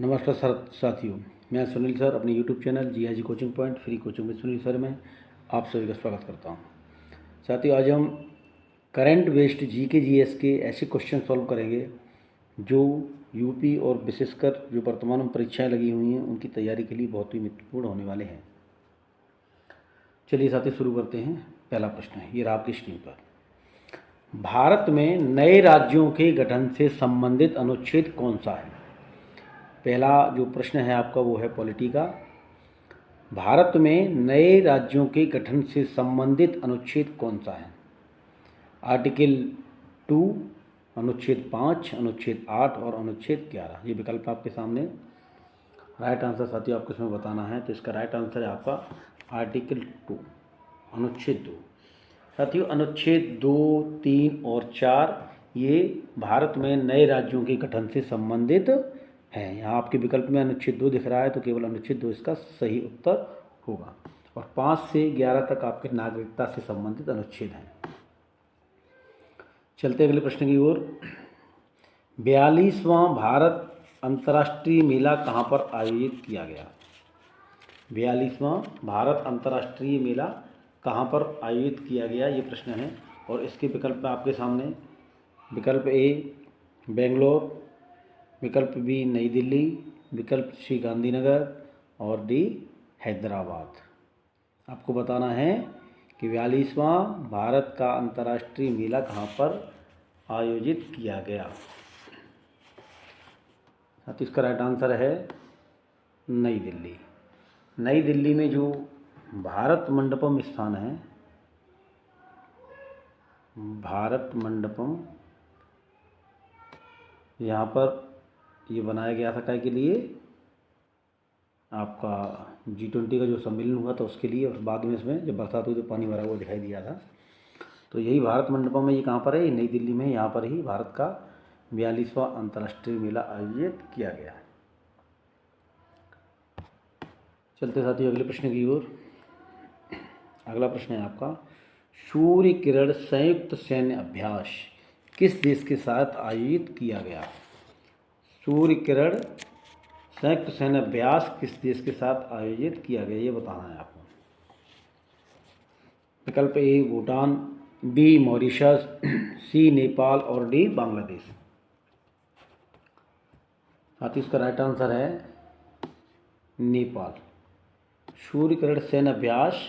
नमस्कार सर साथियों, मैं सुनील सर अपने यूट्यूब चैनल जी कोचिंग पॉइंट फ्री कोचिंग में सुनील सर में आप सभी का स्वागत करता हूं। साथियों, आज हम करंट बेस्ड जीके जीएस के ऐसे क्वेश्चन सॉल्व करेंगे जो यूपी और विशेषकर जो वर्तमान में परीक्षाएं लगी हुई हैं उनकी तैयारी के लिए बहुत ही महत्वपूर्ण होने वाले हैं। चलिए साथियों शुरू करते हैं। पहला प्रश्न है, ये रहा आपकी स्क्रीन पर। भारत में नए राज्यों के गठन से संबंधित अनुच्छेद कौन सा है? पहला जो प्रश्न है आपका वो है पॉलिटी का। भारत में नए राज्यों के गठन से संबंधित अनुच्छेद कौन सा है? आर्टिकल 2, अनुच्छेद 5, अनुच्छेद 8 और अनुच्छेद 11। ये विकल्प आपके सामने। राइट आंसर साथियों आपको इसमें बताना है, तो इसका राइट आंसर है आपका आर्टिकल 2, अनुच्छेद 2। साथियों, अनुच्छेद 2, 3 और 4 ये भारत में नए राज्यों के गठन से संबंधित हैं। यहाँ आपके विकल्प में अनुच्छेद 2 दिख रहा है, तो केवल अनुच्छेद 2 इसका सही उत्तर होगा। और 5 से 11 तक आपके नागरिकता से संबंधित अनुच्छेद हैं। चलते अगले प्रश्न की ओर। 42वां भारत अंतर्राष्ट्रीय मेला कहाँ पर आयोजित किया गया? 42वां भारत अंतर्राष्ट्रीय मेला कहाँ पर आयोजित किया गया, ये प्रश्न है। और इसके विकल्प आपके सामने। विकल्प ए बेंगलोर, विकल्प बी नई दिल्ली, विकल्प सी गांधीनगर और डी हैदराबाद। आपको बताना है कि 42वां भारत का अंतर्राष्ट्रीय मेला कहाँ पर आयोजित किया गया। तो इसका राइट आंसर है नई दिल्ली। नई दिल्ली में जो भारत मंडपम स्थान है, भारत मंडपम, यहाँ पर ये बनाया गया था के लिए आपका G20 का जो सम्मेलन हुआ था उसके लिए। और बाद में इसमें जब बरसात हुई तो पानी भरा हुआ दिखाई दिया था। तो यही भारत मंडपम में, ये कहाँ पर है? ये नई दिल्ली में। यहाँ पर ही भारत का 42वां अंतर्राष्ट्रीय मेला आयोजित किया गया है। चलते साथियों अगले प्रश्न की ओर। अगला प्रश्न है आपका, सूर्य किरण संयुक्त सैन्य अभ्यास किस देश के साथ आयोजित किया गया? सूर्य किरण संयुक्त सैन्य अभ्यास किस देश के साथ आयोजित किया गया, ये बताना है आपको। विकल्प ए भूटान, बी मॉरिशस, सी नेपाल और डी बांग्लादेश। साथ ही इसका राइट आंसर है नेपाल। सूर्य किरण सैन्य अभ्यास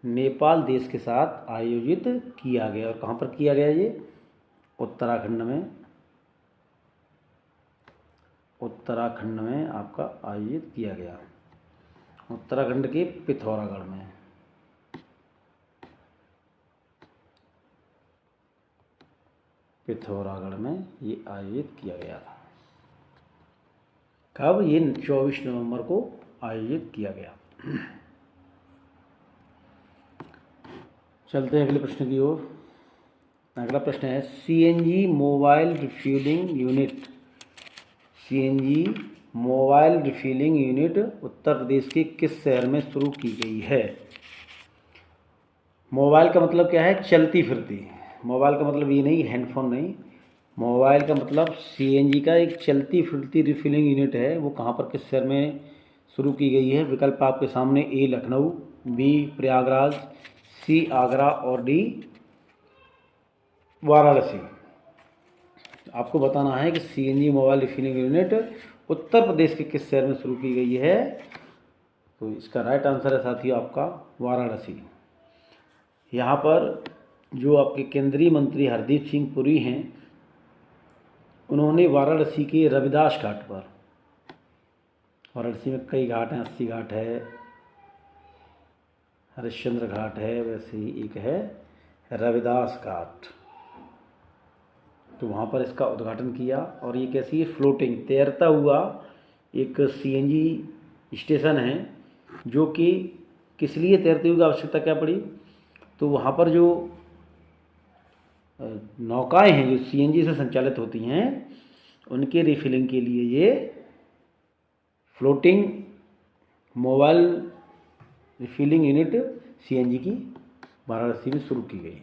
नेपाल देश के साथ आयोजित किया गया। और कहाँ पर किया गया? ये उत्तराखंड में। उत्तराखंड में आपका आयोजित किया गया, उत्तराखंड के पिथौरागढ़ में। पिथौरागढ़ में ये आयोजित किया गया था। कब? ये 24 नवंबर को आयोजित किया गया। चलते हैं अगले प्रश्न की ओर। अगला प्रश्न है, CNG mobile refuelling unit, CNG mobile refilling unit Uttar Pradesh के किस शहर में शुरू की गई है? मोबाइल का मतलब क्या है? चलती फिरती। मोबाइल का मतलब ये नहीं हैंडफोन नहीं। मोबाइल का मतलब सीएनजी का एक चलती फिरती रिफिलिंग यूनिट है। वो कहाँ पर किस शहर में शुरू की गई है? विकल्प आपके सामने। ए लखनऊ, बी प्रयागराज, सी आगरा और डी वाराणसी। आपको बताना है कि CNG mobile refilling unit Uttar Pradesh के किस शहर में शुरू की गई है। तो इसका राइट आंसर है साथियों आपका वाराणसी। यहाँ पर जो आपके केंद्रीय मंत्री हरदीप सिंह पुरी हैं, उन्होंने वाराणसी के रविदास घाट पर, वाराणसी में कई घाट हैं, 80 घाट है, हरिश्चंद्र घाट है, वैसे ही एक है रविदास घाट। तो वहाँ पर इसका उद्घाटन किया। और ये कैसी है? फ्लोटिंग, तैरता हुआ एक सीएनजी स्टेशन है, जो कि किस लिए तैरते हुए आवश्यकता क्या पड़ी? तो वहाँ पर जो नौकाएं हैं जो सीएनजी से संचालित होती हैं, उनके रिफिलिंग के लिए ये floating mobile refilling unit CNG की वाराणसी में शुरू की गई।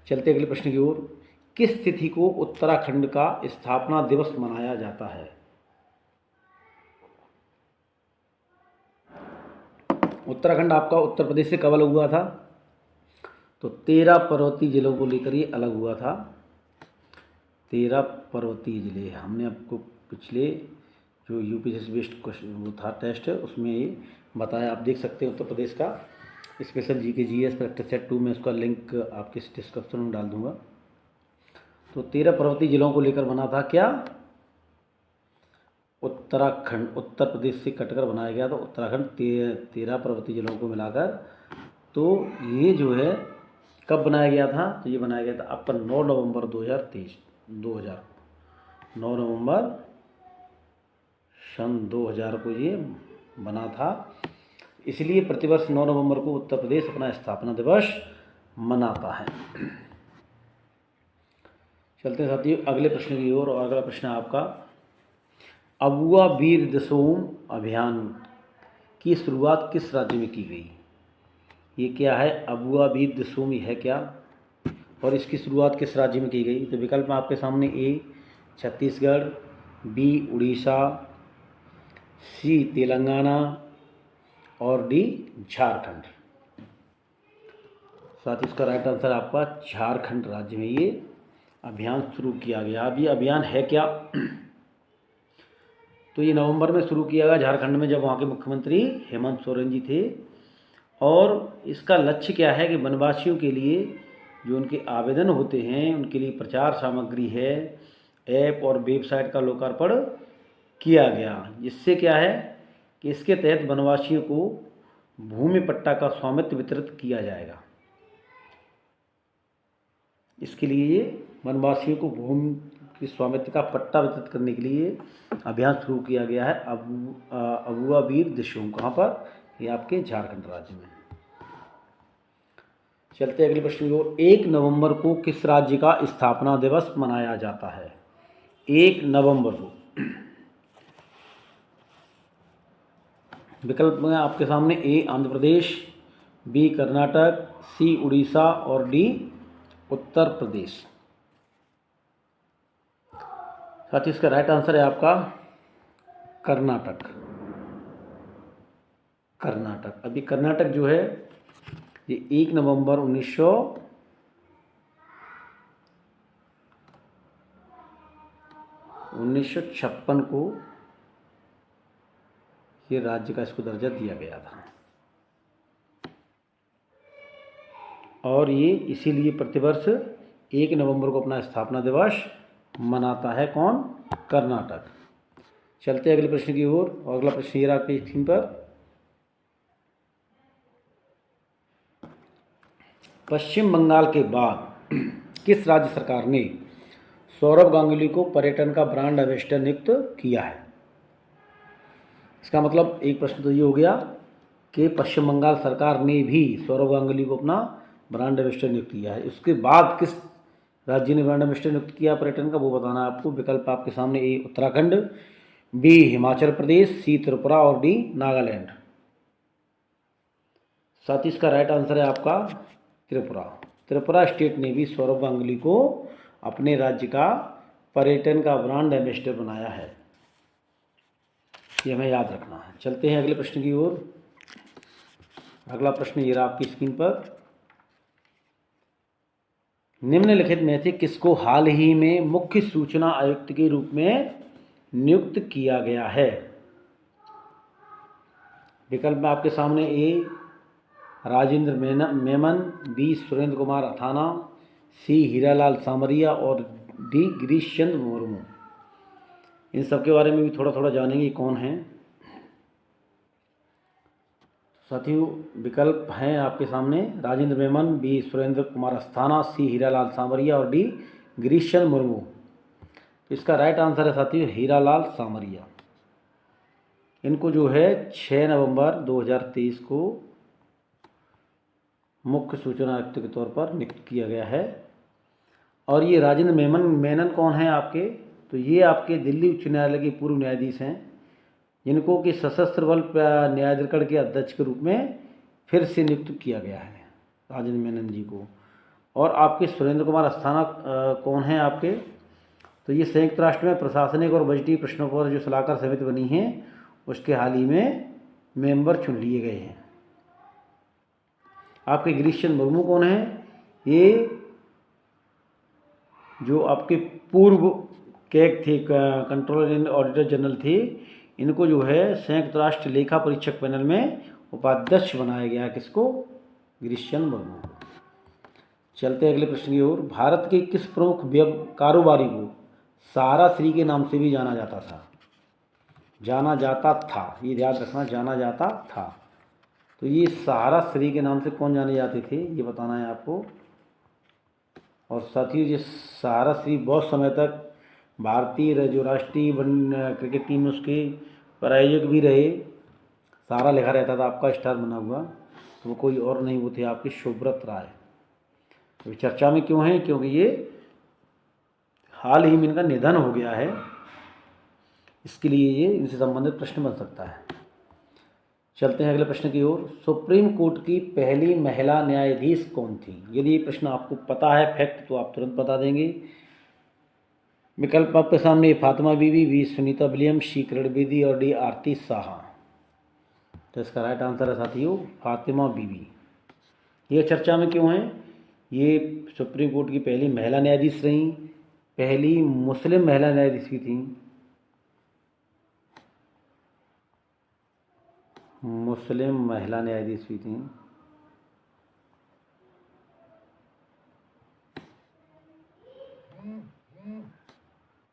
चलते अगले प्रश्न की ओर। किस तिथि को उत्तराखंड का स्थापना दिवस मनाया जाता है? उत्तराखंड आपका उत्तर प्रदेश से कब अलग हुआ था? तो 13 पर्वतीय जिलों को लेकर ये अलग हुआ था। 13 पर्वतीय जिले हमने आपको पिछले जो यूपीएससी बेस्ड क्वेश्चन वो था टेस्ट है उसमें ये बताया, आप देख सकते हैं। उत्तर प्रदेश का special GK GS practice set 2 में उसका लिंक आपके डिस्क्रिप्शन में डाल दूंगा। तो 13 पर्वतीय जिलों को लेकर बना था क्या? उत्तराखंड, उत्तर प्रदेश से कटकर बनाया गया था उत्तराखंड 13 पर्वतीय जिलों को मिलाकर। तो ये जो है कब बनाया गया था? तो ये बनाया गया था आपका 9 नवंबर 2023 9 नवंबर सन 2000 को ये बना था। इसलिए प्रतिवर्ष 9 नवंबर को उत्तर प्रदेश अपना स्थापना दिवस मनाता है। चलते हैं साथियों अगले प्रश्न की ओर। और अगला प्रश्न है आपका, अबुआ वीर दिसोम अभियान की शुरुआत किस राज्य में की गई? ये क्या है? अबुआ वीर दिसोम है क्या, और इसकी शुरुआत किस राज्य में की गई? तो विकल्प में आपके सामने ए छत्तीसगढ़, बी उड़ीसा, सी तेलंगाना और डी झारखंड। साथ ही इसका राइट आंसर आपका झारखंड राज्य में ये अभियान शुरू किया गया। अब ये अभियान है क्या? तो ये नवंबर में शुरू किया गया झारखंड में, जब वहाँ के मुख्यमंत्री हेमंत सोरेन जी थे। और इसका लक्ष्य क्या है कि वनवासियों के लिए जो उनके आवेदन होते हैं उनके लिए प्रचार सामग्री है, ऐप और वेबसाइट का लोकार्पण किया गया, जिससे क्या है कि इसके तहत वनवासियों को भूमि पट्टा का स्वामित्व वितरित किया जाएगा। इसके लिए ये वनवासियों को भूमि की स्वामित्व का पट्टा वितरित करने के लिए अभियान शुरू किया गया है अबुआ वीर दिसोम। कहाँ पर? ये आपके झारखंड राज्य में। चलते अगले प्रश्न की ओर। 1 नवंबर को किस राज्य का स्थापना दिवस मनाया जाता है? 1 नवंबर को विकल्प में आपके सामने ए आंध्र प्रदेश, बी कर्नाटक, सी उड़ीसा और डी उत्तर प्रदेश। साथ ही इसका राइट आंसर है आपका कर्नाटक। कर्नाटक, अभी कर्नाटक जो है ये 1 नवंबर 1956 को ये राज्य का इसको दर्जा दिया गया था। और ये इसीलिए प्रतिवर्ष 1 नवंबर को अपना स्थापना दिवस मनाता है। कौन? कर्नाटक। चलते अगले प्रश्न की ओर। और अगला प्रश्न ये रहा आपकी स्क्रीन पर, पश्चिम बंगाल के बाद किस राज्य सरकार ने सौरभ गांगुली को पर्यटन का ब्रांड एम्बेसडर नियुक्त किया है? इसका मतलब एक प्रश्न तो ये हो गया कि पश्चिम बंगाल सरकार ने भी सौरभ गांगुली को अपना ब्रांड एम्बेसडर नियुक्त किया है। उसके बाद किस राज्य ने ब्रांड एम्बेसडर नियुक्त किया पर्यटन का, वो बताना है आपको। विकल्प आपके सामने ए उत्तराखंड, बी हिमाचल प्रदेश, सी त्रिपुरा और डी नागालैंड। साथ ही इसका राइट आंसर है आपका त्रिपुरा। त्रिपुरा स्टेट ने भी सौरभ गांगुली को अपने राज्य का पर्यटन का ब्रांड एम्बेसडर बनाया है, ये हमें याद रखना है। चलते हैं अगले प्रश्न की ओर। अगला प्रश्न ये रहा आपकी स्क्रीन पर, निम्नलिखित में से किसको हाल ही में मुख्य सूचना आयुक्त के रूप में नियुक्त किया गया है? विकल्प में आपके सामने ए राजेंद्र मेमन, बी सुरेंद्र कुमार अथाना, सी हीरालाल सामरिया और डी गिरीश चंद्र मुर्मू। इन सब के बारे में भी थोड़ा थोड़ा जानेंगे कौन हैं। साथियों विकल्प हैं आपके सामने राजेंद्र मेमन, बी सुरेंद्र कुमार अस्थाना, सी हीरालाल सामरिया और डी गिरीश चंद्र मुर्मू। तो इसका राइट आंसर है साथियों हीरालाल सामरिया। इनको जो है 6 नवंबर 2023 को मुख्य सूचना आयुक्त के तौर पर नियुक्त किया गया है। और ये राजेंद्र मेनन कौन है आपके? तो ये आपके दिल्ली उच्च न्यायालय के पूर्व न्यायाधीश हैं, जिनको कि सशस्त्र बल न्यायाधिकरण के अध्यक्ष के रूप में फिर से नियुक्त किया गया है राजेंद्र मेनन जी को। और आपके सुरेंद्र कुमार अस्थाना कौन हैं आपके? तो ये संयुक्त राष्ट्र में प्रशासनिक और बजटीय प्रश्नों पर जो सलाहकार समिति बनी है उसके हाल ही में मेंबर चुन लिए गए हैं। आपके गिरीश चंद्र मुर्मू कौन है? ये जो आपके पूर्व कैग थे, कंट्रोलर एंड ऑडिटर जनरल थे, इनको जो है संयुक्त राष्ट्र लेखा परीक्षक पैनल में उपाध्यक्ष बनाया गया। किसको? गिरीश चंद्र मुर्मू को। चलते हैं अगले प्रश्न की ओर। भारत के किस प्रमुख कारोबारी को सहारा श्री के नाम से भी जाना जाता था? जाना जाता था, ये याद रखना, जाना जाता था। तो ये सहारा श्री के नाम से कौन जाने जाते थे, ये बताना है आपको। और साथियों, ये सहारा श्री बहुत समय तक भारतीय जो राष्ट्रीय क्रिकेट टीम में उसके प्रायोजक भी रहे। सहारा लिखा रहता था आपका, स्टार बना हुआ। तो वो कोई और नहीं, वो थे आपके शुभव्रत राय। अभी चर्चा में क्यों है? क्योंकि ये हाल ही में इनका निधन हो गया है, इसके लिए ये इनसे संबंधित प्रश्न बन सकता है। चलते हैं अगले प्रश्न की ओर। सुप्रीम कोर्ट की पहली महिला न्यायाधीश कौन थी? यदि ये प्रश्न आपको पता है फैक्ट तो आप तुरंत बता देंगे। विकल्प आपके सामने: फातिमा बीबी, बी सुनीता विलियम्स, सी किरण बेदी और डी आरती शाह। तो इसका राइट आंसर है साथियों फातिमा बीबी। ये चर्चा में क्यों है? ये सुप्रीम कोर्ट की पहली महिला न्यायाधीश रहीं, पहली मुस्लिम महिला न्यायाधीश भी थी, मुस्लिम महिला न्यायाधीश भी थी।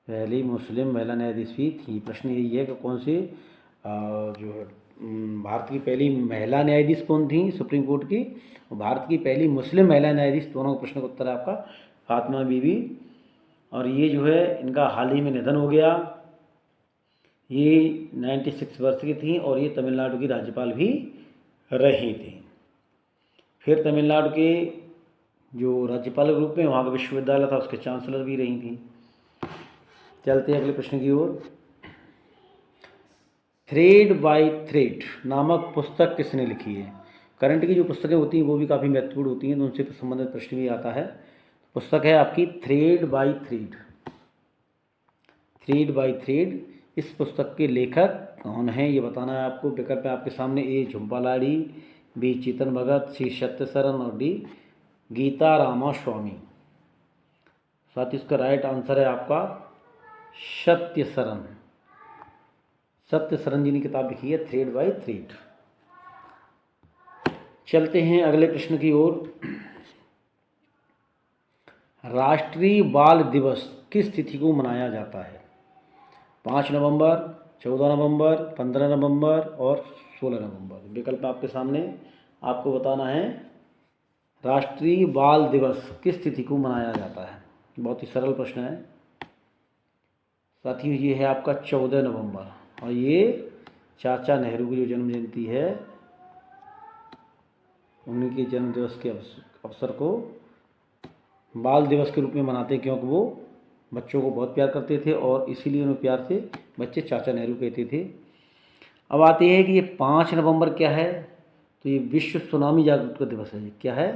पहली मुस्लिम महिला न्यायाधीश भी थी। प्रश्न यही है कि कौन सी जो है भारत की पहली महिला न्यायाधीश कौन थी सुप्रीम कोर्ट की, और भारत की पहली मुस्लिम महिला न्यायाधीश, दोनों प्रश्न का उत्तर है आपका फातिमा बीबी। और ये जो है इनका हाल ही में निधन हो गया। ये 96 वर्ष की थी और ये तमिलनाडु की राज्यपाल भी रही थी। फिर तमिलनाडु के जो राज्यपाल के रूप में वहाँ का विश्वविद्यालय था उसके चांसलर भी रही थी। चलते हैं अगले प्रश्न की ओर। थ्रेड बाय थ्रेड नामक पुस्तक किसने लिखी है? करंट की जो पुस्तकें होती हैं वो भी काफ़ी महत्वपूर्ण होती हैं, तो उनसे संबंधित प्रश्न भी आता है। पुस्तक है आपकी thread by thread. Thread by thread. इस पुस्तक के लेखक कौन हैं ये बताना है आपको। विकल्प है आपके सामने: ए झुंपा लाहिड़ी, बी चेतन भगत, सी सत्य सरन और डी गीता रामास्वामी। साथ ही इसका राइट आंसर है आपका सत्य सरन। सत्य सरन जी ने किताब लिखी है थ्रेड बाय थ्रेड। चलते हैं अगले प्रश्न की ओर। राष्ट्रीय बाल दिवस किस तिथि को मनाया जाता है? 5 नवंबर, 14 नवंबर, 15 नवंबर और 16 नवंबर। विकल्प आपके सामने, आपको बताना है राष्ट्रीय बाल दिवस किस तिथि को मनाया जाता है। बहुत ही सरल प्रश्न है साथियों। ये है आपका 14 नवंबर, और ये चाचा नेहरू की जो जन्म जयंती है उन्हीं के जन्म दिवस के अवसर को बाल दिवस के रूप में मनाते हैं, क्योंकि वो बच्चों को बहुत प्यार करते थे और इसीलिए उन्हें प्यार से बच्चे चाचा नेहरू कहते थे। अब आते हैं कि ये 5 नवंबर क्या है? तो ये विश्व सुनामी जागरूकता दिवस है। क्या है?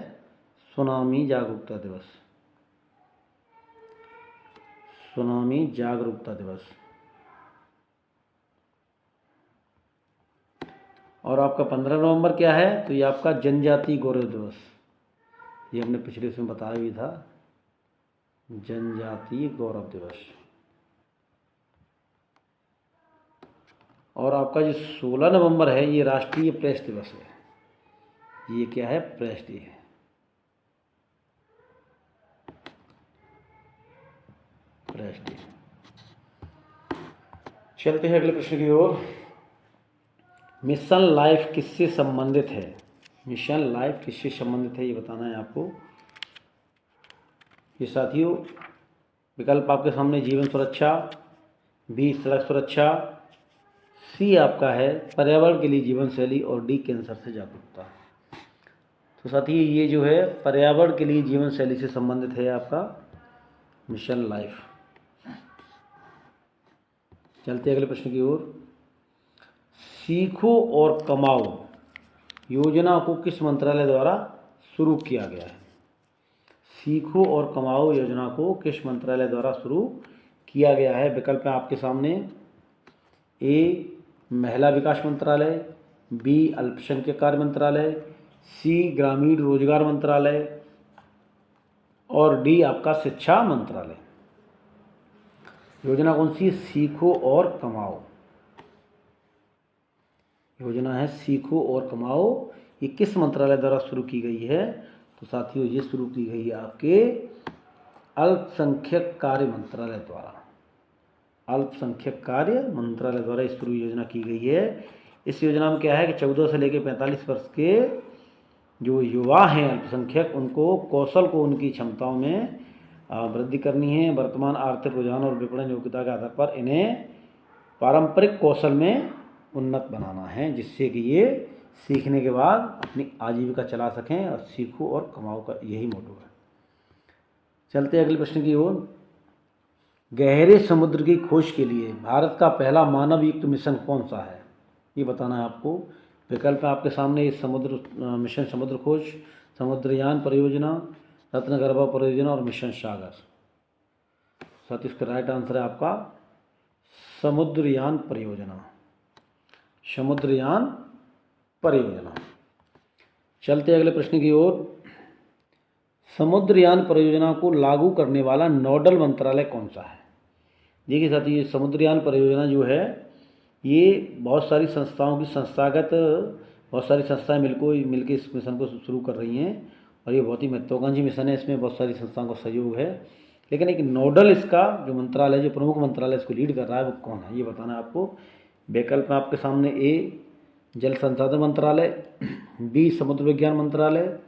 सुनामी जागरूकता दिवस। सुनामी जागरूकता दिवस। और आपका 15 नवंबर क्या है? तो ये आपका जनजातीय गौरव दिवस। ये हमने पिछले उसमें बताया भी था, जनजातीय गौरव दिवस। और आपका जो 16 नवंबर है ये राष्ट्रीय प्रेस दिवस है। ये क्या है? प्रेस डे है। Press day. चलते हैं अगले प्रश्न की ओर। मिशन लाइफ किससे संबंधित है? मिशन लाइफ किससे संबंधित है ये बताना है आपको। ये साथियों विकल्प आपके सामने: जीवन सुरक्षा, बी सड़क सुरक्षा, सी आपका है पर्यावरण के लिए जीवन शैली और डी कैंसर से जागरूकता। तो साथियों ये जो है पर्यावरण के लिए जीवन शैली से संबंधित है आपका मिशन लाइफ। चलते अगले प्रश्न की ओर। सीखो और कमाओ योजना को किस मंत्रालय द्वारा शुरू किया गया है? सीखो और कमाओ योजना को किस मंत्रालय द्वारा शुरू किया गया है? विकल्प है आपके सामने: ए महिला विकास मंत्रालय, बी अल्पसंख्यक कार्य मंत्रालय, सी ग्रामीण रोजगार मंत्रालय और डी आपका शिक्षा मंत्रालय। योजना कौन सी है? सीखो और कमाओ। योजना है सीखो और कमाओ। ये किस मंत्रालय द्वारा शुरू की गई है? तो साथियों ये शुरू की गई है आपके अल्पसंख्यक कार्य मंत्रालय द्वारा। अल्पसंख्यक कार्य मंत्रालय द्वारा इस शुरू योजना की गई है। इस योजना में क्या है कि 14 से लेकर 45 वर्ष के जो युवा हैं अल्पसंख्यक, उनको कौशल को उनकी क्षमताओं में वृद्धि करनी है। वर्तमान आर्थिक रुझान और विपणन योग्यता के आधार पर इन्हें पारंपरिक कौशल में उन्नत बनाना है, जिससे कि ये सीखने के बाद अपनी आजीविका चला सकें। और सीखो और कमाओ का यही मोटो है। चलते हैं अगले प्रश्न की ओर। गहरे समुद्र की खोज के लिए भारत का पहला मानव युक्त मिशन कौन सा है? ये बताना है आपको। विकल्प है आपके सामने समुद्र मिशन समुद्र खोज, समुद्रयान परियोजना, रत्नगर्भा परियोजना और मिशन सागर। साथ इसका राइट आंसर है आपका समुद्रयान परियोजना। समुद्रयान परियोजना। चलते अगले प्रश्न की ओर। समुद्रयान परियोजना को लागू करने वाला नोडल मंत्रालय कौन सा है? देखिए साथी, ये समुद्रयान परियोजना जो है ये बहुत सारी संस्थाओं की बहुत सारी संस्थाएं मिलकर इस मिशन को शुरू कर रही हैं और ये बहुत ही महत्वाकांक्षी मिशन है। इसमें बहुत सारी संस्थाओं का सहयोग है, लेकिन एक नोडल इसका जो मंत्रालय, जो प्रमुख मंत्रालय इसको लीड कर रहा है वो कौन है, ये बताना है आपको। विकल्प में आपके सामने ए जल संसाधन मंत्रालय, बी समुद्र विज्ञान मंत्रालय,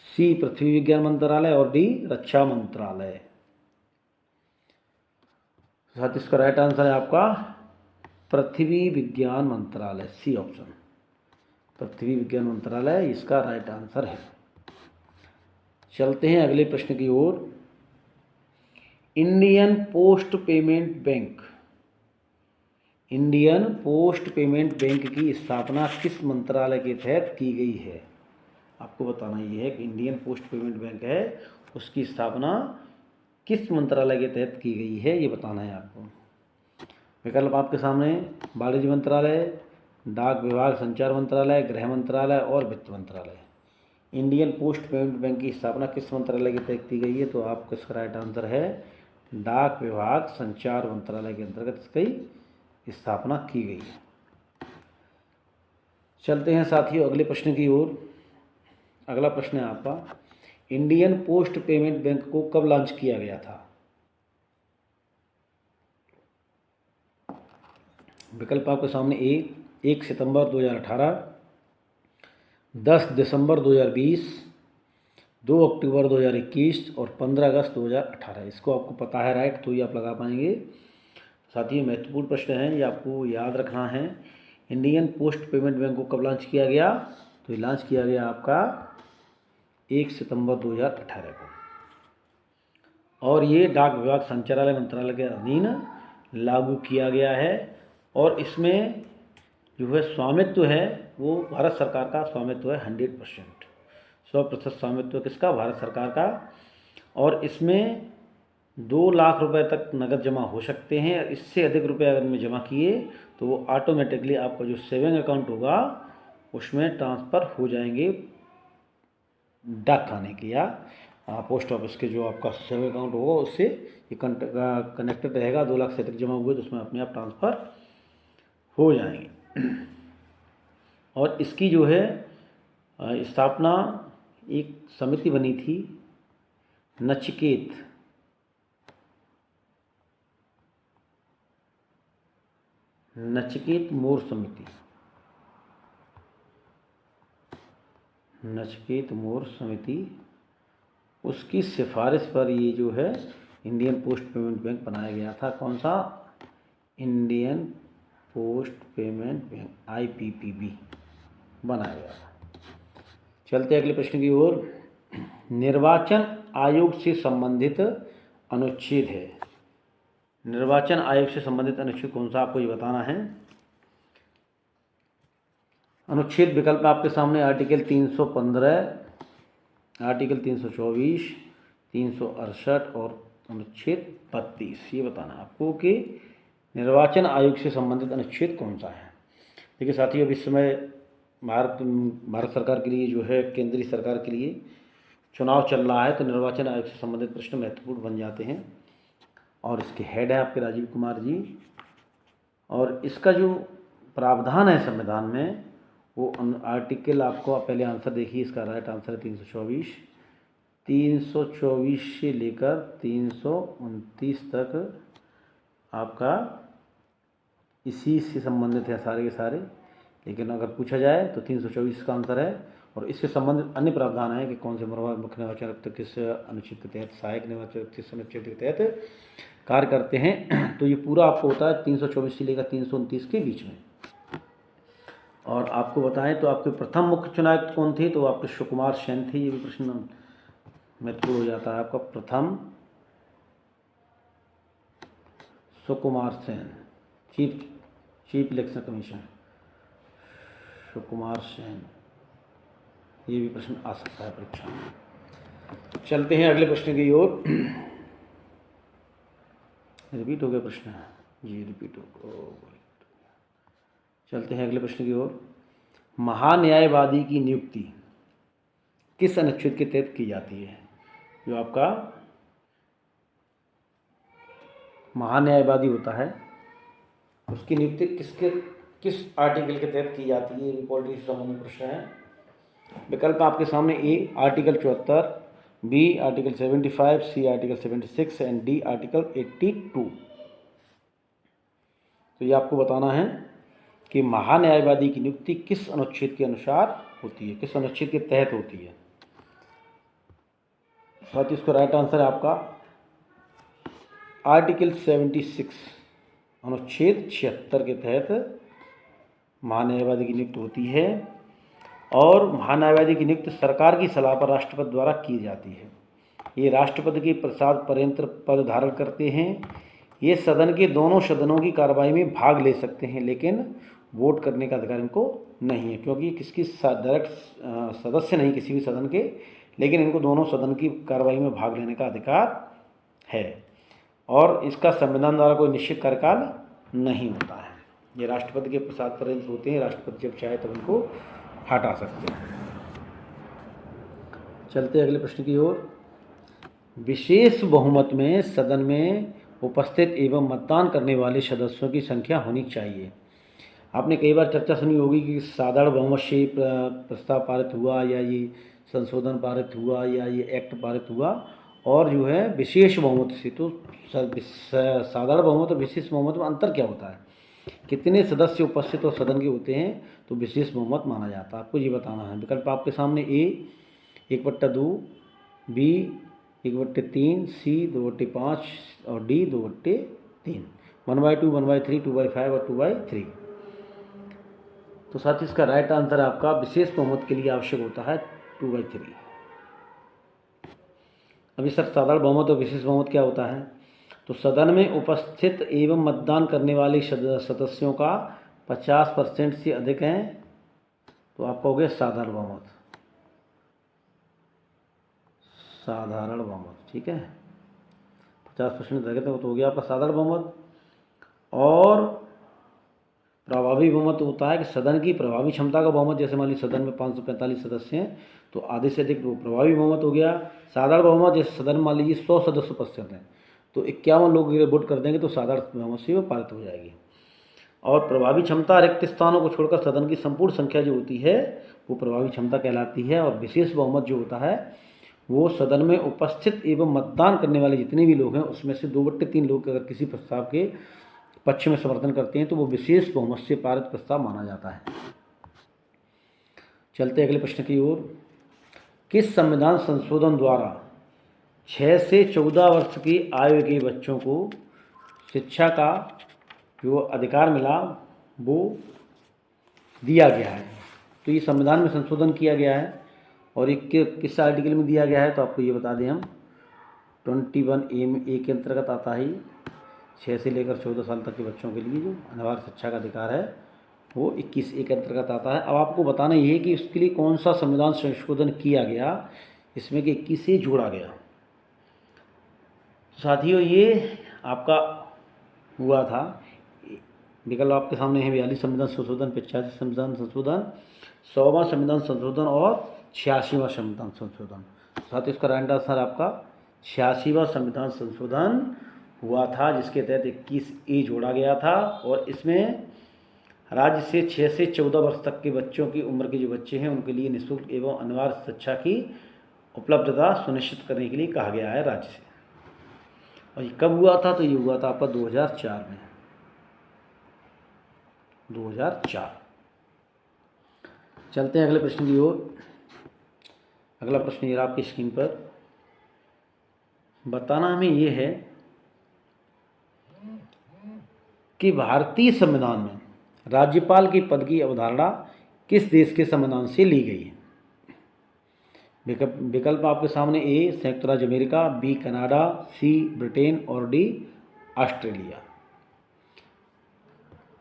सी पृथ्वी विज्ञान मंत्रालय और डी रक्षा मंत्रालय। साथ इसका राइट आंसर है आपका पृथ्वी विज्ञान मंत्रालय, सी ऑप्शन, पृथ्वी विज्ञान मंत्रालय इसका राइट आंसर है। चलते हैं अगले प्रश्न की ओर। Indian post payment bank, Indian post payment bank की स्थापना किस मंत्रालय के तहत की गई है? आपको बताना ये है कि इंडियन पोस्ट पेमेंट बैंक है, उसकी स्थापना किस मंत्रालय के तहत की गई है, ये बताना है आपको। विकल्प आपके सामने वाणिज्य मंत्रालय, डाक विभाग, संचार मंत्रालय, गृह मंत्रालय और वित्त मंत्रालय। इंडियन पोस्ट पेमेंट बैंक की स्थापना किस मंत्रालय के तहत की गई है? तो आपका इसका राइट आंसर है डाक विभाग, संचार मंत्रालय के अंतर्गत इसकी स्थापना की गई है। चलते हैं साथियों अगले प्रश्न की ओर। अगला प्रश्न है आपका, इंडियन पोस्ट पेमेंट बैंक को कब लॉन्च किया गया था? विकल्प आपके सामने ए 1 सितंबर 2018, 10 दिसंबर 2020, 2 अक्टूबर 2021 और 15 अगस्त 2018। इसको आपको पता है राइट, तो ये आप लगा पाएंगे। साथियों महत्वपूर्ण प्रश्न है, ये आपको याद रखना है। इंडियन पोस्ट पेमेंट बैंक को कब लॉन्च किया गया? तो ये लॉन्च किया गया आपका 1 सितंबर 2018 को, और ये डाक विभाग संचारालय मंत्रालय के अधीन लागू किया गया है। और इसमें जो है स्वामित्व है वो भारत सरकार का स्वामित्व है 100%, 100% स्वामित्व किसका? भारत सरकार का। और इसमें 2 लाख रुपए तक नकद जमा हो सकते हैं। इससे अधिक रुपए अगर में जमा किए तो वो ऑटोमेटिकली आपका जो सेविंग अकाउंट होगा उसमें ट्रांसफ़र हो जाएंगे डाक खाने के या पोस्ट ऑफिस के। जो आपका सेविंग अकाउंट होगा उससे ये कनेक्टेड रहेगा। 2 लाख से अधिक जमा हुए तो उसमें अपने आप ट्रांसफ़र हो जाएंगे। और इसकी जो है स्थापना एक समिति बनी थी, नचिकेत मोर समिति, नचिकेत मोर समिति, उसकी सिफारिश पर ये जो है इंडियन पोस्ट पेमेंट बैंक बनाया गया था। कौन सा? Indian post payment bank, IPPB बनाया गया था। चलते अगले प्रश्न की ओर। निर्वाचन आयोग से संबंधित अनुच्छेद है। निर्वाचन आयोग से संबंधित अनुच्छेद कौन सा, आपको ये बताना है। अनुच्छेद विकल्प आपके सामने आर्टिकल 315, आर्टिकल 324, 368 और अनुच्छेद 32। ये बताना है आपको कि निर्वाचन आयोग से संबंधित अनुच्छेद कौन सा है। देखिए साथियों, अब इस समय भारत सरकार के लिए जो है, केंद्रीय सरकार के लिए चुनाव चल रहा है, तो निर्वाचन आयोग से संबंधित प्रश्न महत्वपूर्ण बन जाते हैं। और इसके हेड है आपके राजीव कुमार जी। और इसका जो प्रावधान है संविधान में, वो आर्टिकल आपको पहले आंसर देखिए, इसका राइट आंसर है 324 से लेकर 329 तक आपका इसी से संबंधित है सारे के सारे। लेकिन अगर पूछा जाए तो 324 का आंसर है। और इससे संबंधित अन्य प्रावधान है कि कौन से मुख्य निर्वाचन आयुक्त किस अनुच्छेद के तहत, सहायक निर्वाचन आयुक्त किस अनुच्छेद के तहत कार्य करते हैं। तो ये पूरा आपको होता है 324 से लेकर 329 के बीच में। और आपको बताएं तो आपके प्रथम मुख्य चुनाव आयुक्त कौन थे, तो आपके सुकुमार सेन थे। ये भी प्रश्न महत्वपूर्ण हो जाता है आपका। प्रथम Sukumar Sen, chief election commission Sukumar Sen, ये भी प्रश्न आ सकता है परीक्षा में। चलते हैं अगले प्रश्न की ओर। रिपीट हो गया प्रश्न जी, रिपीट हो। चलते हैं अगले प्रश्न की ओर। महान्यायवादी की नियुक्ति किस अनुच्छेद के तहत की जाती है? जो आपका महान्यायवादी होता है, उसकी नियुक्ति किस आर्टिकल के तहत की जाती है? ये पॉलिटिक्स से संबंधित प्रश्न है। विकल्प आपके सामने: A article 74, B article 75, C article 76 and D article 82। तो ये आपको बताना है कि महान्यायवादी की नियुक्ति किस अनुच्छेद के अनुसार होती है, किस अनुच्छेद के तहत होती है। साथ ही इसका राइट आंसर है आपका आर्टिकल 76, अनुच्छेद 76 के तहत महान्यायवादी की नियुक्ति होती है। और महान्यायवादी की नियुक्ति सरकार की सलाह पर राष्ट्रपति द्वारा की जाती है। ये राष्ट्रपति के प्रसाद पर्यंत पद धारण करते हैं। ये सदन के दोनों सदनों की कार्रवाई में भाग ले सकते हैं, लेकिन वोट करने का अधिकार इनको नहीं है, क्योंकि किसकी डायरेक्ट सदस्य नहीं किसी भी सदन के, लेकिन इनको दोनों सदन की कार्रवाई में भाग लेने का अधिकार है। और इसका संविधान द्वारा कोई निश्चित कार्यकाल नहीं होता है। ये राष्ट्रपति के प्रसाद पर्यंत होते हैं, राष्ट्रपति जब चाहे तब इनको हटा सकते हैं। चलते अगले प्रश्न की ओर। विशेष बहुमत में सदन में उपस्थित एवं मतदान करने वाले सदस्यों की संख्या होनी चाहिए। आपने कई बार चर्चा सुनी होगी कि साधारण बहुमत से प्रस्ताव पारित हुआ, या ये संशोधन पारित हुआ, या ये एक्ट पारित हुआ, और जो है विशेष बहुमत से। तो साधारण बहुमत और विशेष बहुमत में अंतर क्या होता है? कितने सदस्य उपस्थित और सदन के होते हैं तो विशेष बहुमत माना जाता है, आपको ये बताना है। विकल्प आपके सामने: ए 1/2, बी 1/3, सी 2/5 और डी 2/3। 1/2, 1/3, 2/5 और 2/3। तो साथ ही इसका राइट आंसर आपका विशेष बहुमत के लिए आवश्यक होता है 2/3। अभी सर साधारण बहुमत और विशेष बहुमत क्या होता है? तो सदन में उपस्थित एवं मतदान करने वाले सदस्यों का 50% से अधिक हैं तो आपका हो गया साधारण बहुमत। साधारण बहुमत, ठीक है, 50% अधिक तो हो गया आपका साधारण बहुमत। और प्रभावी बहुमत होता है कि सदन की प्रभावी क्षमता का बहुमत। जैसे मान लीजिए सदन में 545 सदस्य हैं तो आधे से अधिक प्रभावी बहुमत हो गया। साधारण बहुमत, जैसे सदन मान लीजिए 100 सदस्य उपस्थित हैं तो 51 लोग वोट कर देंगे तो साधारण बहुमत से वो पारित हो जाएगी। और प्रभावी क्षमता, रिक्त स्थानों को छोड़कर सदन की संपूर्ण संख्या जो होती है वो प्रभावी क्षमता कहलाती है। और विशेष बहुमत जो होता है वो सदन में उपस्थित एवं मतदान करने वाले जितने भी लोग हैं उसमें से 2/3 लोग अगर किसी प्रस्ताव के पक्ष में समर्थन करते हैं तो वो विशेष बहुमत से पारित प्रस्ताव माना जाता है। चलते अगले प्रश्न की ओर। किस संविधान संशोधन द्वारा 6 से 14 वर्ष की आयु के बच्चों को शिक्षा का जो अधिकार मिला वो दिया गया है? तो ये संविधान में संशोधन किया गया है और एक किस आर्टिकल में दिया गया है तो आपको ये बता दें हम 21A में ए के अंतर्गत आता है। 6 से लेकर 14 साल तक के बच्चों के लिए जो अनिवार्य शिक्षा का अधिकार है वो 21A के अंतर्गत आता है। अब आपको बताना ये है कि इसके लिए कौन सा संविधान संशोधन किया गया, इसमें कि 21 से जोड़ा गया। साथियों ये आपका हुआ था विकल्प आपके सामने है 42 संविधान संशोधन, 85 संविधान संशोधन, 100वां संविधान संशोधन और 86वां संविधान संशोधन। साथ ही इसका राइट आंसर आपका 86वां संविधान संशोधन हुआ था, जिसके तहत 21A जोड़ा गया था और इसमें राज्य से 6 से 14 वर्ष तक के बच्चों की उम्र के जो बच्चे हैं उनके लिए निःशुल्क एवं अनिवार्य शिक्षा की उपलब्धता सुनिश्चित करने के लिए कहा गया है राज्य से। और ये कब हुआ था? तो ये हुआ था आपका 2004 में, 2004। चलते हैं अगले प्रश्न की ओर। अगला प्रश्न ये आपकी स्क्रीन पर। बताना हमें ये है कि भारतीय संविधान में राज्यपाल के पद की अवधारणा किस देश के संविधान से ली गई है? विकल्प आपके सामने ए संयुक्त राज्य अमेरिका, बी कनाडा, सी ब्रिटेन और डी ऑस्ट्रेलिया।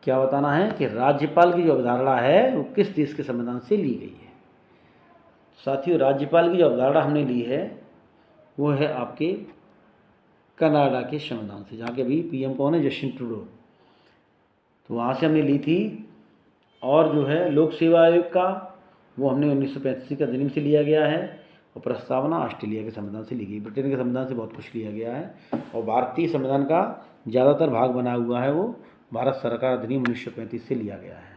क्या बताना है कि राज्यपाल की जो अवधारणा है वो किस देश के संविधान से ली गई है। साथियों, राज्यपाल की जो अवधारणा हमने ली है वो है आपके कनाडा के संविधान से, जहाँ के अभी पीएम कौन है? Justin Trudeau. तो वहाँ से हमने ली थी। और जो है लोक सेवा आयोग का वो हमने 1935 का अधिनियम से लिया गया है और प्रस्तावना ऑस्ट्रेलिया के संविधान से ली गई। ब्रिटेन के संविधान से बहुत कुछ लिया गया है और भारतीय संविधान का ज़्यादातर भाग बना हुआ है वो भारत सरकार अधिनियम 1935 से लिया गया है।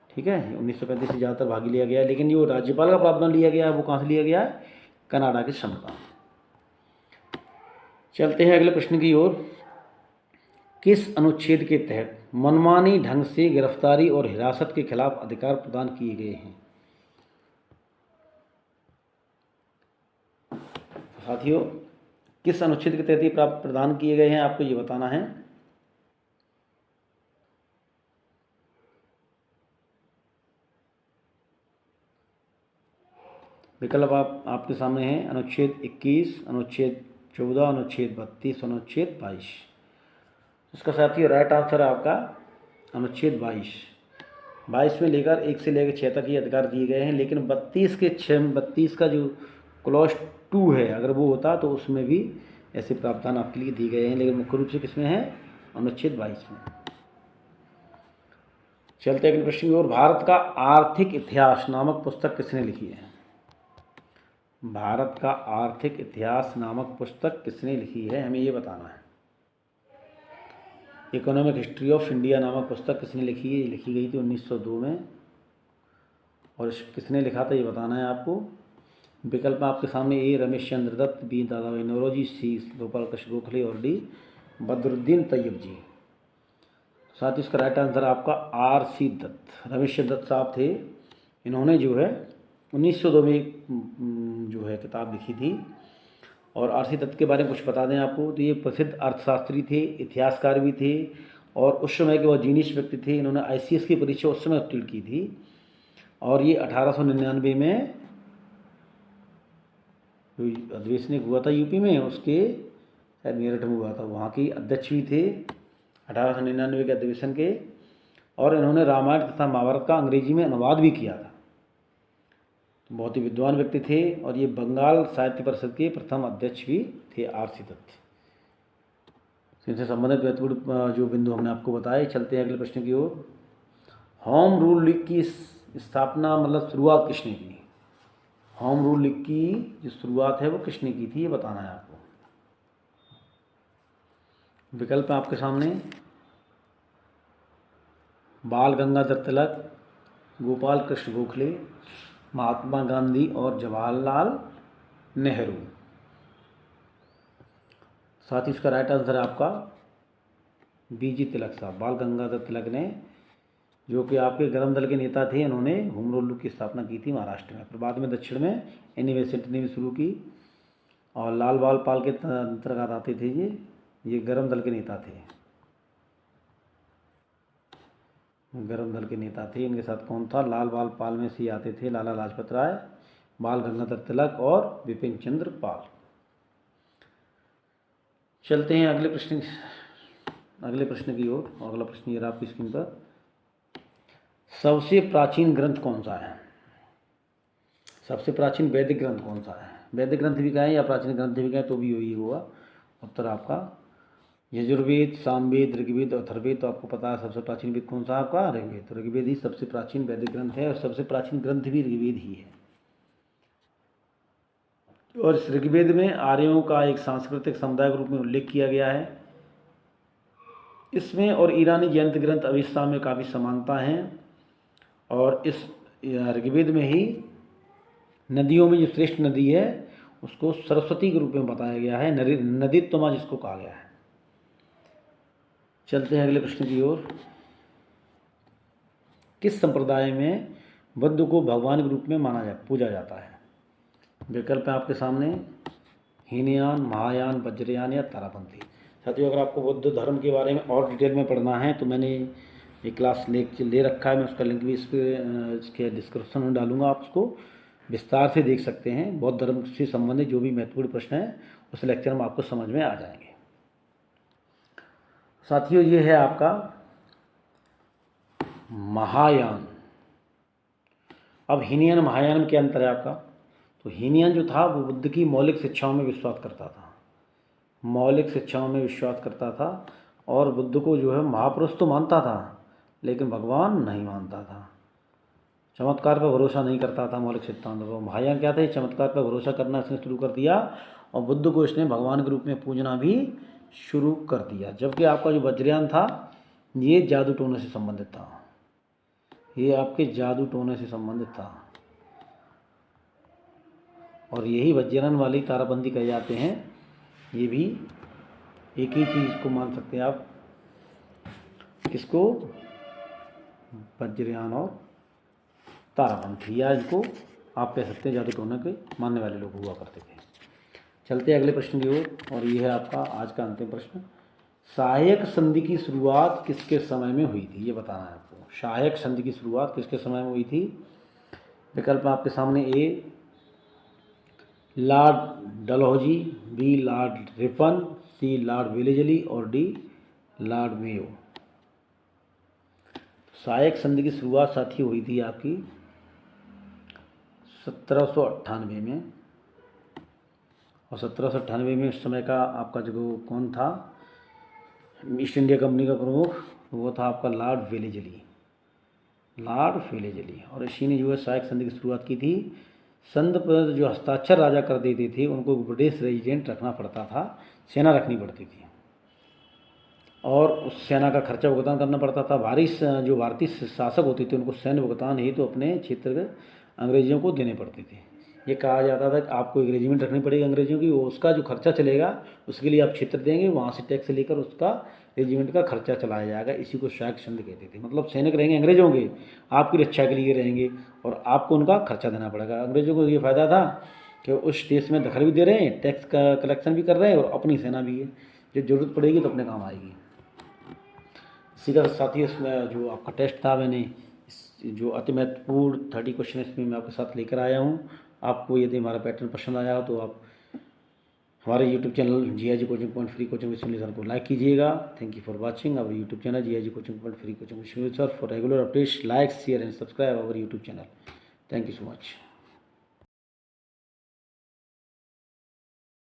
ठीक है, 1935 से ज़्यादातर भाग लिया गया है, लेकिन जो राज्यपाल का प्रावधान लिया गया है वो कहाँ से लिया गया है? कनाडा के संविधान। चलते हैं अगले प्रश्न की ओर। किस अनुच्छेद के तहत मनमानी ढंग से गिरफ्तारी और हिरासत के खिलाफ अधिकार प्रदान किए गए हैं? साथियों, किस अनुच्छेद के तहत ये प्रदान किए गए हैं आपको ये बताना है। विकल्प आपके सामने हैं अनुच्छेद 21, अनुच्छेद 14, अनुच्छेद 32, अनुच्छेद 22। इसका साथियों राइट आंसर है आपका अनुच्छेद 22 में लेकर 1 से लेकर 6 तक ये अधिकार दिए गए हैं, लेकिन 32 का जो क्लॉज 2 है अगर वो होता तो उसमें भी ऐसे प्रावधान आपके लिए दिए गए हैं, लेकिन मुख्य रूप से किसमें है? अनुच्छेद 22 में। चलते अगले प्रश्न की ओर। भारत का आर्थिक इतिहास नामक पुस्तक किसने लिखी है? भारत का आर्थिक इतिहास नामक पुस्तक किसने लिखी है, हमें ये बताना है। इकोनॉमिक हिस्ट्री ऑफ इंडिया नामक पुस्तक किसने लिखी है? ये लिखी गई थी 1902 में। और किसने लिखा था ये बताना है आपको। विकल्प आपके सामने ए रमेश चंद्र दत्त, बी दादाभाई नौरोजी, सी गोपाल कृष्ण गोखले और डी बदरुद्दीन तैयब जी। साथ ही इसका राइट आंसर आपका RC दत्त, रमेश चंद्र दत्त साहब थे। इन्होंने जो है 1902 में जो है किताब लिखी थी। और RC दत्त के बारे में कुछ बता दें आपको तो ये प्रसिद्ध अर्थशास्त्री थे, इतिहासकार भी थे और उस समय के वह जीनियस व्यक्ति थे। इन्होंने ICS की परीक्षा उस समय उत्तीर्ण की थी और ये 1899 में जो अधिवेशन हुआ था यूपी में, उसके शायद मेरठ में हुआ था, वहाँ की अध्यक्ष भी थे 1899 के अधिवेशन के। और इन्होंने रामायण तथा महाभारत का अंग्रेजी में अनुवाद भी किया था। तो बहुत ही विद्वान व्यक्ति थे और ये बंगाल साहित्य परिषद के प्रथम अध्यक्ष भी थे RC दत्त। इनसे संबंधित महत्वपूर्ण जो बिंदु हमने आपको बताए। चलते हैं अगले प्रश्न की ओर। होम रूल लीग की स्थापना मतलब शुरुआत किसने की? होम रूल लीग की जो शुरुआत है वो किसने की थी ये बताना है आपको। विकल्प आपके सामने बाल गंगाधर तिलक, गोपाल कृष्ण गोखले, महात्मा गांधी और जवाहरलाल नेहरू। साथ ही इसका राइट आंसर है आपका BG तिलक साहब, बाल गंगाधर तिलक ने, जो कि आपके गरम दल के नेता थे। इन्होंने होम रूल की स्थापना की थी महाराष्ट्र में। फिर बाद में दक्षिण में एनी बेसेंट ने भी शुरू की और लाल बाल पाल के अंतर्गत आते थे ये गरम दल के नेता थे। गरम दल के नेता थे, इनके साथ कौन था? लाल बाल पाल में से आते थे लाला लाजपत राय, बाल गंगाधर तिलक और विपिन चंद्र पाल। चलते हैं अगले प्रश्न की ओर। अगला प्रश्न ये रहा आपकी स्क्रीन पर। सबसे प्राचीन ग्रंथ कौन सा है? सबसे प्राचीन वैदिक ग्रंथ कौन सा है? वैदिक ग्रंथ भी कहें या प्राचीन ग्रंथ भी कहें तो भी यही होगा उत्तर आपका यजुर्वेद, सामवेद, ऋग्वेद और अथर्ववेद। तो आपको पता है सबसे प्राचीन वेद कौन सा आपका? ऋग्वेद। तो ऋग्वेद ही सबसे प्राचीन वैदिक ग्रंथ है और सबसे प्राचीन ग्रंथ भी ऋग्वेद ही है। और इस ऋग्वेद में आर्यों का एक सांस्कृतिक समुदाय के रूप में उल्लेख किया गया है। इसमें और ईरानी जैन ग्रंथ अविस्ता में काफ़ी समानता है। और इस ऋग्वेद में ही नदियों में जो श्रेष्ठ नदी है उसको सरस्वती के रूप में बताया गया है, नदीत्वमा जिसको कहा गया है। चलते हैं अगले प्रश्न की ओर। किस संप्रदाय में बुद्ध को भगवान के रूप में पूजा जाता है? विकल्प है आपके सामने, हीनयान, महायान, वज्रयान या तारापंथी। साथियों, अगर आपको बुद्ध धर्म के बारे में और डिटेल में पढ़ना है तो मैंने एक क्लास ले रखा है, मैं उसका लिंक भी इसके डिस्क्रिप्शन में डालूंगा, आप उसको विस्तार से देख सकते हैं। बौद्ध धर्म से संबंधित जो भी महत्वपूर्ण प्रश्न है उस लेक्चर में आपको समझ में आ जाएंगे। साथियों, ये है आपका महायान। अब हीनयान महायान में क्या अंतर है आपका? तो हीनयान जो था वो बुद्ध की मौलिक शिक्षाओं में विश्वास करता था, मौलिक शिक्षाओं में विश्वास करता था और बुद्ध को जो है महापुरुष तो मानता था लेकिन भगवान नहीं मानता था, चमत्कार पर भरोसा नहीं करता था मौलिक सिद्धांतों पर। महायान क्या था? चमत्कार पर भरोसा करना इसने शुरू कर दिया और बुद्ध को इसने भगवान के रूप में पूजना भी शुरू कर दिया। जबकि आपका जो वज्रयान था ये जादू टोने से संबंधित था, ये आपके जादू टोने से संबंधित था और यही वज्रयान वाली ताराबंदी कहे जाते हैं। ये भी एक ही चीज़ को मान सकते हैं आप, किसको? वज्रयान और तारापंथी, या इनको आप कह सकते हैं जादू टोने के मानने वाले लोग हुआ करते थे। चलते हैं अगले प्रश्न की ओर और ये है आपका आज का अंतिम प्रश्न। सहायक संधि की शुरुआत किसके समय में हुई थी? ये बताना है आपको। सहायक संधि की शुरुआत किसके समय में हुई थी? विकल्प आपके सामने, A Lord Dalhousie, B Lord Ripon, C Lord Wellesley और डी लॉर्ड मेयो। सहायक संधि की शुरुआत साथी हुई थी आपकी 1798 में। और 1798 में उस समय का आपका जो कौन था ईस्ट इंडिया कंपनी का प्रमुख, वो था आपका लॉर्ड वेलेजली, लॉर्ड वेलेजली। और इसी ने जो है सहायक संधि की शुरुआत की थी। संध पर जो हस्ताक्षर राजा कर देते थे उनको ब्रिटिश रेजिडेंट रखना पड़ता था, सेना रखनी पड़ती थी और उस सेना का खर्चा भुगतान करना पड़ता था। जो भारतीय शासक होते थे उनको सैन्य भुगतान ही तो अपने क्षेत्र के अंग्रेजियों को देने पड़ते थे। ये कहा जाता था कि आपको एक रेजिमेंट रखनी पड़ेगी अंग्रेजों की, उसका जो खर्चा चलेगा उसके लिए आप क्षेत्र देंगे, वहाँ से टैक्स लेकर उसका रेजिमेंट का खर्चा चलाया जाएगा। इसी को सहायक संधि कहते थे। मतलब सैनिक रहेंगे अंग्रेजों के, आपकी रक्षा के लिए रहेंगे और आपको उनका खर्चा देना पड़ेगा। अंग्रेजों को ये फ़ायदा था कि उस देश में दखल भी दे रहे हैं, टैक्स का कलेक्शन भी कर रहे हैं और अपनी सेना भी है, जो ज़रूरत पड़ेगी तो अपने काम आएगी। इसी का साथी इसमें जो आपका टेस्ट था, मैंने जो अति महत्वपूर्ण 30 क्वेश्चन इसमें मैं आपके साथ लेकर आया हूँ। आपको यदि हमारा पैटर्न पसंद आया हो तो आप हमारे YouTube channel GIG coaching point free coaching with Sunil sir को लाइक कीजिएगा। Thank you for watching our YouTube channel GIG coaching point free coaching with Sunil sir. For regular updates like share and subscribe our YouTube channel. Thank you so much.